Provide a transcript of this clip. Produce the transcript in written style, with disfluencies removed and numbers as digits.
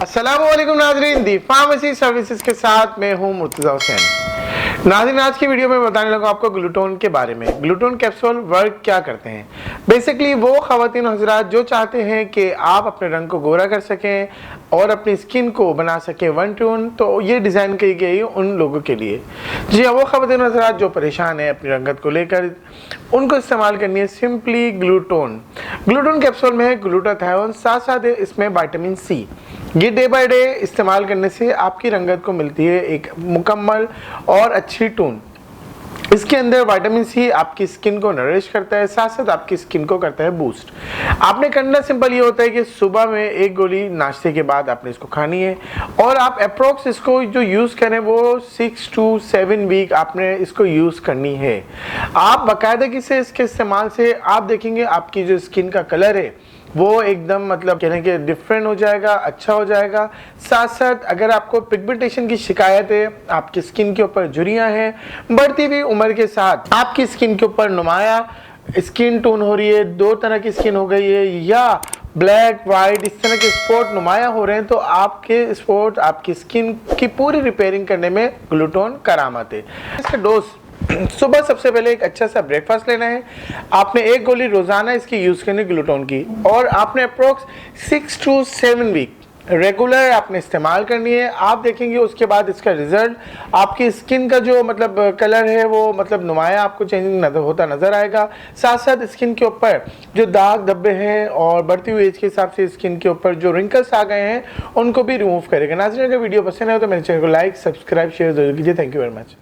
अस्सलामुअलैकुम नाज़रीन, दी pharmacy services के साथ मैं हूं मुर्तज़ा हुसैन। नाज़रीन, आज की वीडियो में बताने लगा आपको ग्लूटोन के बारे में। ग्लूटोन कैप्सूल वर्क क्या करते हैं। बेसिकली वो ख़वातीन हज़रात जो चाहते हैं कि आप अपने रंग को गोरा कर सकें और अपनी स्किन को बना सकें वन टून, तो ये डिज़ाइन की गई उन लोगों के लिए। जी हाँ, वो ख़वातीन हज़रात जो परेशान हैं अपनी रंगत को लेकर, उनको इस्तेमाल करनी है सिंपली ग्लूटोन। ग्लूटोन कैप्सूल में है ग्लूटाथायोन, साथ साथ इसमें विटामिन सी। ये डे बाय डे इस्तेमाल करने से आपकी रंगत को मिलती है एक मुकम्मल और अच्छी टोन। इसके अंदर विटामिन सी आपकी स्किन को नरिश करता है, साथ साथ आपकी स्किन को करता है बूस्ट। आपने करना सिंपल ये होता है कि सुबह में एक गोली नाश्ते के बाद आपने इसको खानी है और आप अप्रोक्स इसको जो यूज़ करें वो 6 to 7 वीक आपने इसको यूज़ करनी है। आप बाकायदगी से इसके इस्तेमाल से आप देखेंगे आपकी जो स्किन का कलर है वो एकदम मतलब कहने के डिफरेंट हो जाएगा, अच्छा हो जाएगा। साथ साथ अगर आपको पिगमेंटेशन की शिकायत है, आपकी स्किन के ऊपर झुर्रियाँ हैं, बढ़ती हुई उम्र के साथ आपकी स्किन के ऊपर नुमाया स्किन टोन हो रही है, 2 तरह की स्किन हो गई है या ब्लैक वाइट इस तरह के स्पॉट नुमाया हो रहे हैं, तो आपके स्पॉट आपकी स्किन की पूरी रिपेयरिंग करने में ग्लूटोन करामत है। इसका डोज सुबह सबसे पहले एक अच्छा सा ब्रेकफास्ट लेना है। आपने एक गोली रोजाना इसकी यूज़ करनी ग्लूटोन की और आपने अप्रोक्स 6 to 7 वीक रेगुलर आपने इस्तेमाल करनी है। आप देखेंगे उसके बाद इसका रिजल्ट, आपकी स्किन का जो मतलब कलर है वो मतलब नुमाया आपको चेंजिंग होता नज़र आएगा। साथ साथ स्किन के ऊपर जो दाग धब्बे हैं और बढ़ती हुई एज के हिसाब से स्किन के ऊपर जो रिंकल्स आ गए हैं उनको भी रिमूव करेगा। नाज़रीन, अगर वीडियो पसंद है तो मेरे चैनल को लाइक, सब्सक्राइब, शेयर जरूर कीजिए। Thank you very much.